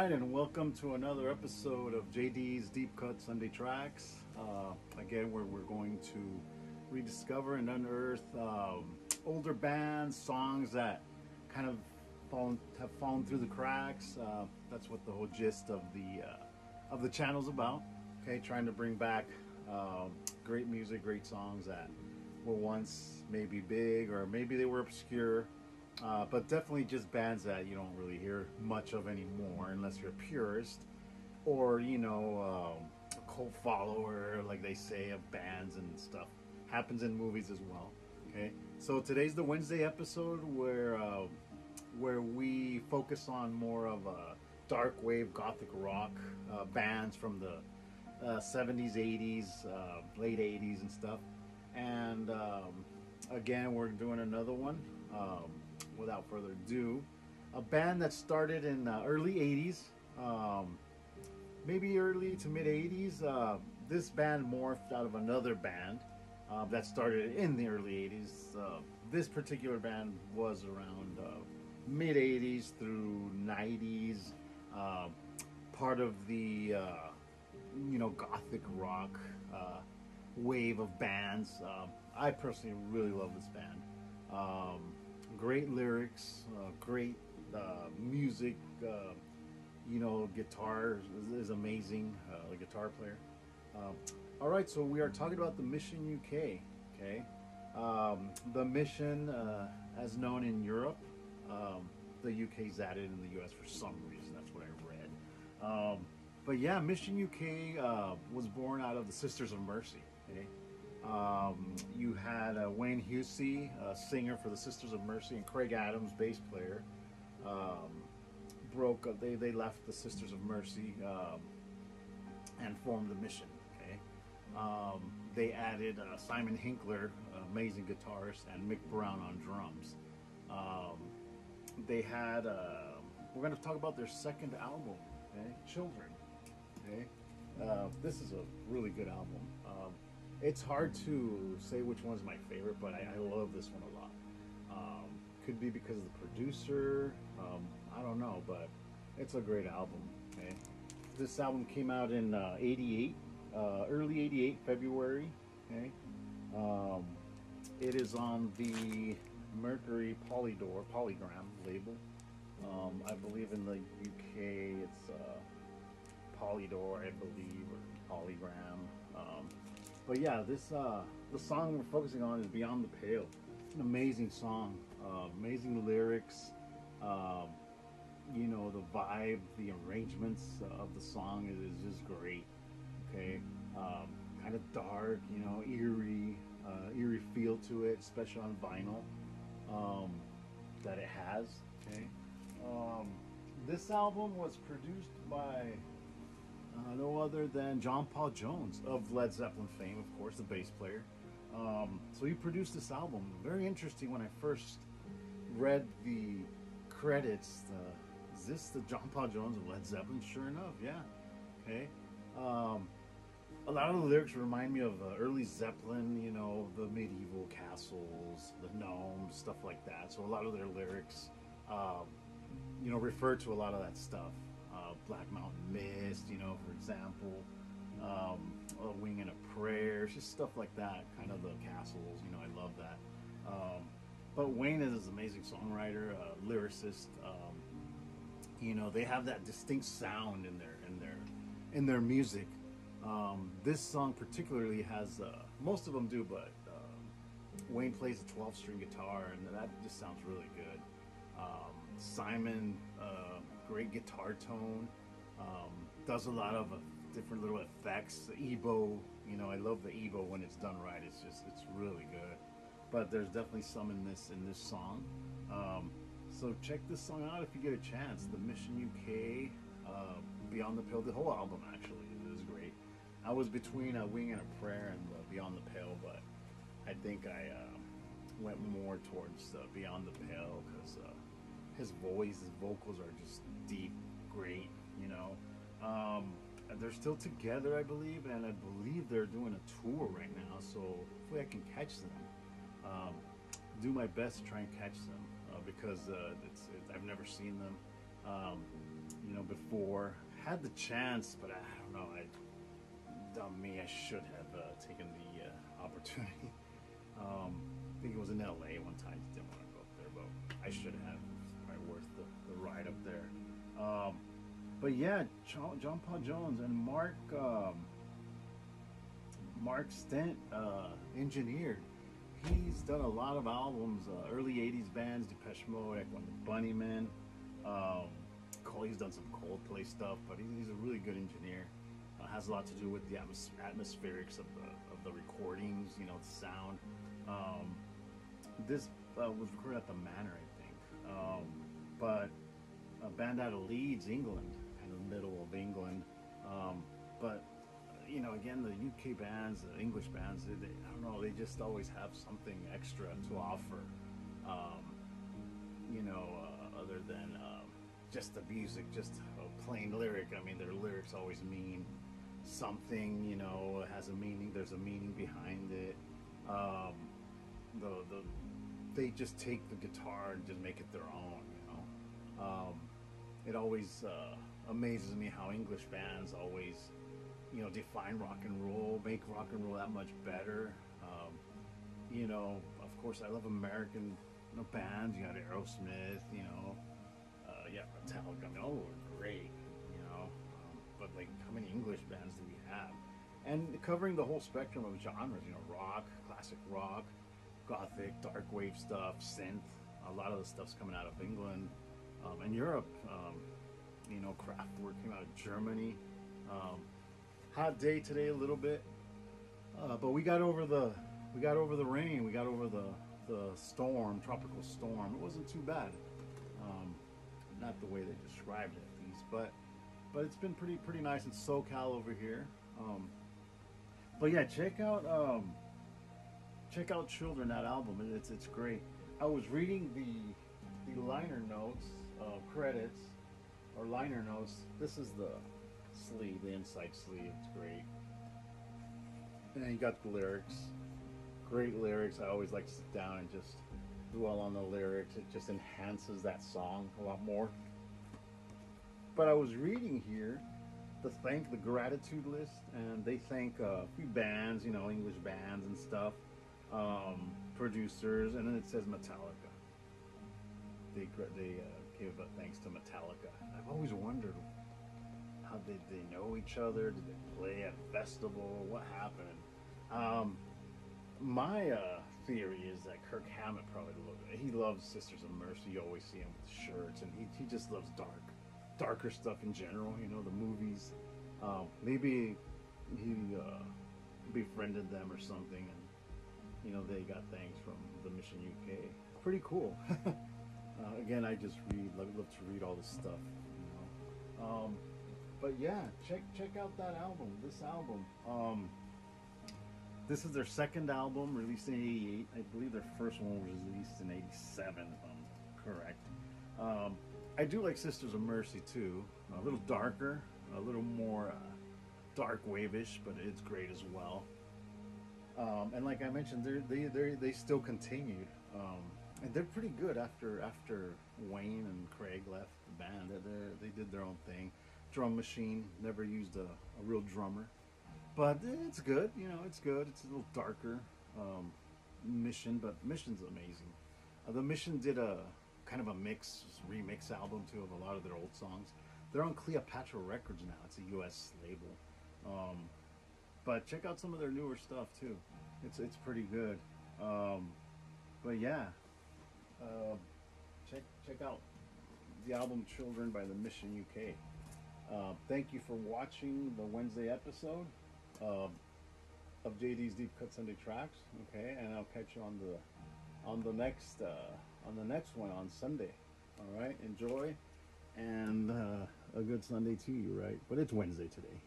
right, and welcome to another episode of JD's Deep Cut Sunday Tracks. Again, where we're going to rediscover and unearth older bands, songs that kind of have fallen through the cracks. That's what the whole gist of the channel's about. Okay, trying to bring back great music, great songs that were once maybe big or maybe they were obscure. But definitely just bands that you don't really hear much of anymore unless you're a purist or, a cult follower, like they say, of bands and stuff. Happens in movies as well. Okay, so today's the Wednesday episode where we focus on more of dark wave Gothic rock bands from the 70s, 80s, late 80s and stuff. And again, we're doing another one. Without further ado, a band that started in early 80s, maybe early to mid 80s. This band morphed out of another band that started in the early 80s. This particular band was around mid 80s through 90s, part of the Gothic rock wave of bands. I personally really love this band. Great lyrics, great music, guitar is amazing, the guitar player. All right, so we are talking about the Mission UK, okay? The Mission, as known in Europe, the UK's added in the US for some reason, that's what I read. But yeah, Mission UK was born out of the Sisters of Mercy, okay? You had Wayne Husey, singer for the Sisters of Mercy, and Craig Adams, bass player. Broke up. They left the Sisters of Mercy and formed the Mission. Okay. They added Simon Hinkler, amazing guitarist, and Mick Brown on drums. They had. We're going to talk about their second album, okay? Children. Okay. This is a really good album. It's hard to say which one's my favorite, but I love this one a lot. Could be because of the producer, I don't know, but it's a great album. Okay, this album came out in '88, early '88, February. Okay, it is on the Mercury Polygram label. I believe in the UK it's Polydor, I believe, or Polygram. But yeah, this the song we're focusing on is Beyond the Pale. It's an amazing song, amazing lyrics. The vibe, the arrangements of the song is just great. Okay, kind of dark, eerie feel to it, especially on vinyl that it has. Okay, this album was produced by no other than John Paul Jones of Led Zeppelin fame, of course, the bass player. So he produced this album. Very interesting when I first read the credits. Is this the John Paul Jones of Led Zeppelin? Sure enough, yeah. Okay. A lot of the lyrics remind me of early Zeppelin, the medieval castles, the gnomes, stuff like that. So a lot of their lyrics, refer to a lot of that stuff. Black Mountain Mist, for example, A Wing and a Prayer, just stuff like that, kind of the castles, I love that. But Wayne is an amazing songwriter, lyricist. They have that distinct sound in their music. This song particularly has, most of them do, but Wayne plays a 12-string guitar, and that just sounds really good. Simon, great guitar tone, does a lot of different little effects. The EBO, I love the EBO when it's done right. It's really good. But there's definitely some in this song. So check this song out if you get a chance. The Mission UK, Beyond the Pale. The whole album actually is great. I was between A Wing and a Prayer and Beyond the Pale, but I think I went more towards Beyond the Pale because his vocals are just deep, great, they're still together, I believe, and I believe they're doing a tour right now, so hopefully I can catch them. Do my best to try and catch them because I've never seen them. you know, before. Had the chance, but I don't know. Dumb me, I should have taken the opportunity. I think it was in LA one time. Just didn't want to go up there, but I should have. It's probably worth the ride up there. But yeah, John Paul Jones and Mark Stent engineered. He's done a lot of albums, early '80s bands, Depeche Mode, Echo and the Bunnymen. He's done some Coldplay stuff, but he's a really good engineer. Has a lot to do with the atmospherics of the recordings, you know, the sound. This was recorded at the Manor, I think, but a band out of Leeds, England, kind of the middle of England. But you know, again, the UK bands, the English bands, I don't know, they just always have something extra to offer. You know, other than just the music, just a plain lyric. I mean, their lyrics always mean something, you know, it has a meaning, there's a meaning behind it. They just take the guitar and just make it their own, you know. It always amazes me how English bands always, you know, define rock and roll, make rock and roll that much better. You know, of course, I love American, you know, bands. You got Aerosmith, you know, yeah, Metallica. I mean, all are great, you know. But like, how many English bands do we have? And covering the whole spectrum of genres, you know, rock, classic rock, Gothic, dark wave stuff, synth. A lot of the stuff's coming out of England and Europe. You know, Kraftwerk came out of Germany. Hot day today a little bit, but we got over the rain. We got over the storm, tropical storm. It wasn't too bad. Not the way they described it, at least, but it's been pretty nice in SoCal over here. But yeah, check out Children, that album. It's great. I was reading the liner notes, credits, or liner notes. This is the sleeve, the inside sleeve. It's great. And then you got the lyrics. Great lyrics. I always like to sit down and just dwell on the lyrics. It just enhances that song a lot more. But I was reading here the gratitude list, and they thank a few bands, you know, English bands and stuff, producers, and then it says Metallica. They give thanks to Metallica. I've always wondered, how did they know each other? Did they play at a festival? What happened? My theory is that Kirk Hammett probably he loves Sisters of Mercy. You always see him with shirts, and he just loves darker stuff in general. You know, the movies. Maybe he befriended them or something, and you know, they got thanks from the Mission UK. Pretty cool. Again, I just love to read all this stuff. You know. But yeah, check out that album. This album. This is their second album, released in '88. I believe their first one was released in '87, if I'm correct. I do like Sisters of Mercy too. A little darker, a little more dark wave-ish, but it's great as well. And like I mentioned, they still continued, and they're pretty good after Wayne and Craig left the band. They did their own thing. Drum machine, never used a real drummer, but it's good. You know, it's good. It's a little darker. Mission, but Mission's amazing. The Mission did a kind of a remix album too of a lot of their old songs. They're on Cleopatra Records now. It's a U.S. label. But check out some of their newer stuff too. It's pretty good. But yeah, check out the album Children by the Mission UK. Thank you for watching the Wednesday episode of JD's Deep Cut Sunday Tracks. Okay, and I'll catch you on the next one on Sunday. All right, enjoy, and a good Sunday to you. Right, but it's Wednesday today.